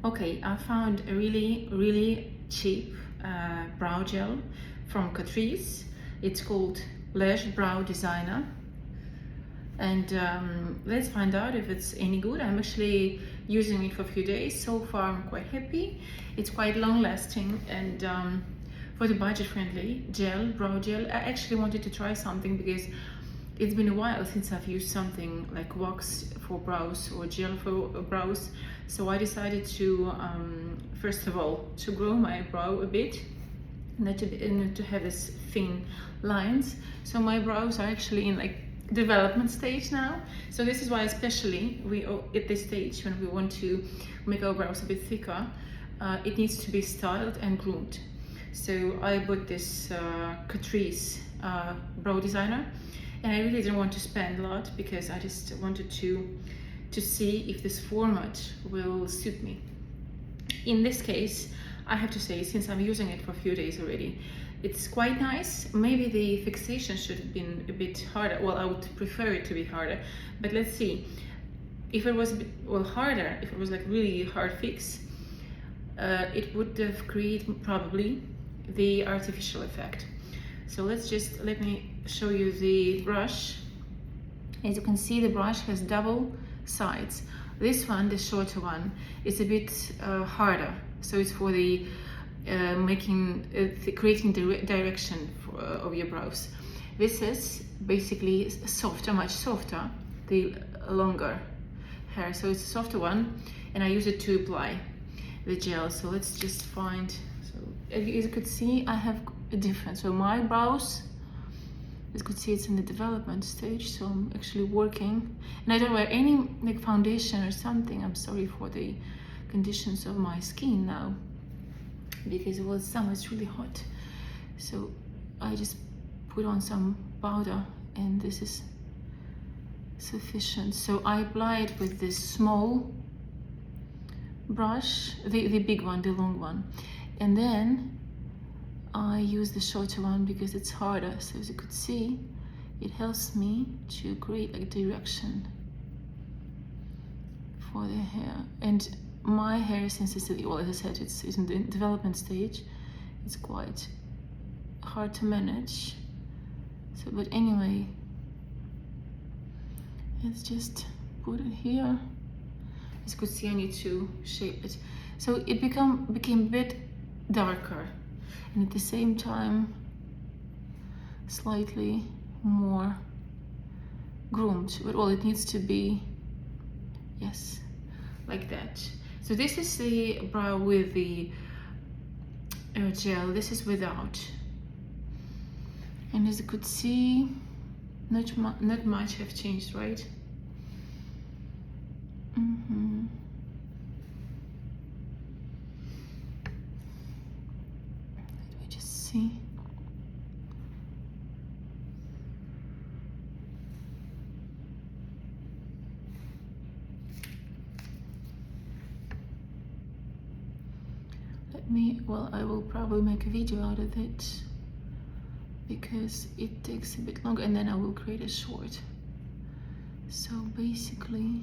Okay, I found a really cheap brow gel from Catrice. It's called Lash Brow Designer. And let's find out if it's any good. I'm actually using it for a few days. So far I'm quite happy. It's quite long lasting, and for the budget friendly brow gel, I actually wanted to try something because it's been a while since I've used something like wax for brows or gel for brows. So I decided to first of all to grow my brow a bit, not to have this thin lines. So my brows are actually in like development stage now. So this is why especially we at this stage when we want to make our brows a bit thicker, it needs to be styled and groomed. So I bought this Catrice brow designer, and I really didn't want to spend a lot because I just wanted to see if this format will suit me. In this case, I have to say, since I'm using it for a few days already, it's quite nice. Maybe the fixation should have been a bit harder. Well, I would prefer it to be harder, but let's see. If it was a bit, well, harder, if it was like really hard fix, it would have created probably the artificial effect. So let me show you the brush. As you can see, the brush has double sides. This one, the shorter one, is a bit harder. So it's for the creating the direction of your brows. This is basically softer, much softer, the longer hair. So it's a softer one, and I use it to apply the gel. So let's just find. So as you could see, I have a difference. So my brows, as you could see, it's in the development stage. So I'm actually working, and I don't wear any like foundation or something. I'm sorry for the conditions of my skin now, because it was summer, it's really hot. So I just put on some powder, and this is sufficient. So I apply it with this small brush, the big one, the long one, and then I use the shorter one because it's harder. So as you could see, it helps me to create like direction for the hair. And my hair, since it's, well, as I said, it's in the development stage, it's quite hard to manage. So, but anyway, let's just put it here. As you could see, I need to shape it. So it became a bit darker, and at the same time, slightly more groomed. But well, it needs to be, yes, like that. So this is the brow with the gel. This is without. And as you could see, not much have changed, right? Let me just see. Well, I will probably make a video out of it because it takes a bit longer, and then I will create a short. So basically,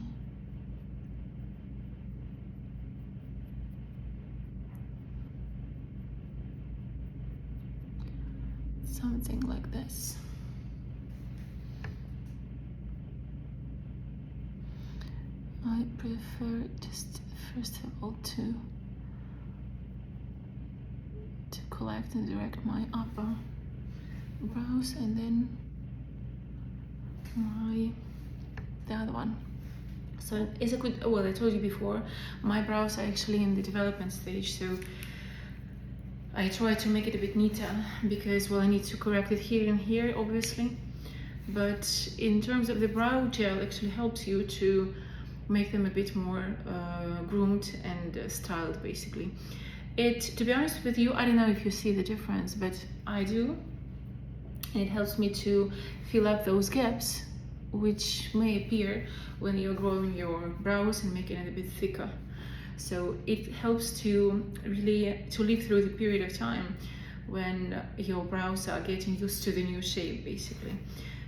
something like this. I prefer just first of all to collect and direct my upper brows, and then the other one. So as I could, well, I told you before, my brows are actually in the development stage, so I try to make it a bit neater because, well, I need to correct it here and here, obviously. But in terms of the brow gel, actually helps you to make them a bit more groomed and styled, basically. To be honest with you, I don't know if you see the difference, but I do. And it helps me to fill up those gaps which may appear when you're growing your brows and making it a bit thicker. So it helps to really live through the period of time when your brows are getting used to the new shape, basically.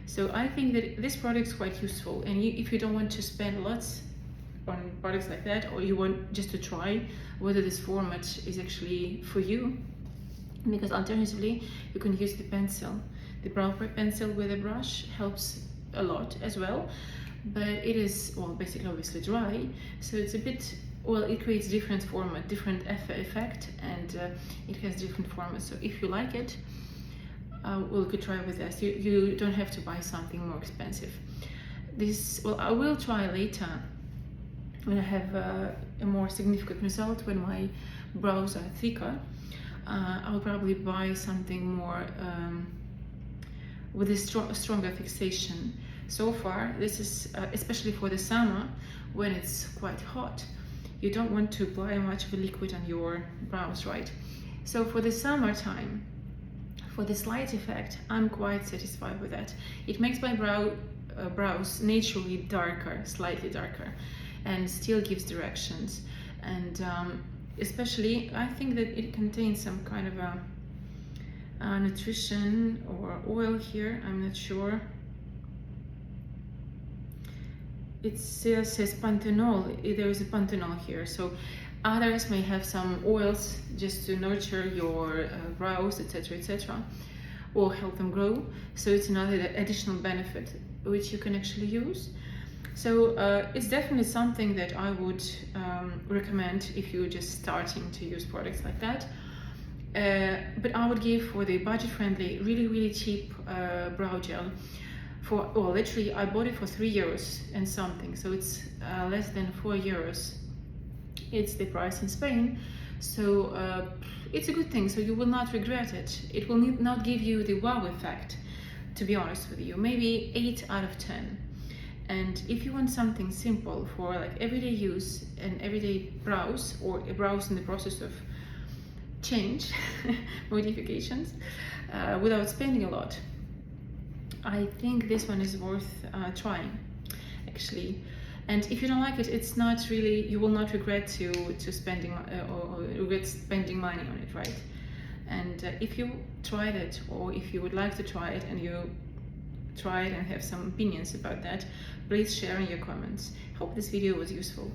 So I think that this product is quite useful, and if you don't want to spend lots on products like that, or you want just to try whether this format is actually for you, because alternatively you can use the pencil. The brow pencil with a brush helps a lot as well, but it is, well, basically obviously dry, so it's a bit, well, it creates different format, different effect, and it has different formats. So if you like it, well, you could try with this. You don't have to buy something more expensive. This, well, I will try later when I have a more significant result, when my brows are thicker. I'll probably buy something more with a stronger fixation. So far, this is especially for the summer when it's quite hot. You don't want to apply much of a liquid on your brows, right? So for the summertime, for this light effect, I'm quite satisfied with that. It makes my brows naturally darker, slightly darker, and still gives directions. And especially, I think that it contains some kind of a nutrition or oil here, I'm not sure. It says panthenol, there is a panthenol here, so others may have some oils just to nurture your brows, etc, etc, or help them grow. So it's another additional benefit which you can actually use. So it's definitely something that I would recommend if you're just starting to use products like that. But I would give, for the budget-friendly, really cheap brow gel, for, well, literally I bought it for €3 and something, so it's less than €4. It's the price in Spain, so it's a good thing, so you will not regret it. It will not give you the wow effect, to be honest with you, maybe 8 out of 10. And if you want something simple for like everyday use and everyday brows, or brows in the process of change, modifications, without spending a lot, I think this one is worth trying, actually. And if you don't like it, it's not really, you will not regret to spending or regret spending money on it, right? And if you tried it, or if you would like to try it and you try it and have some opinions about that, please share in your comments. Hope this video was useful.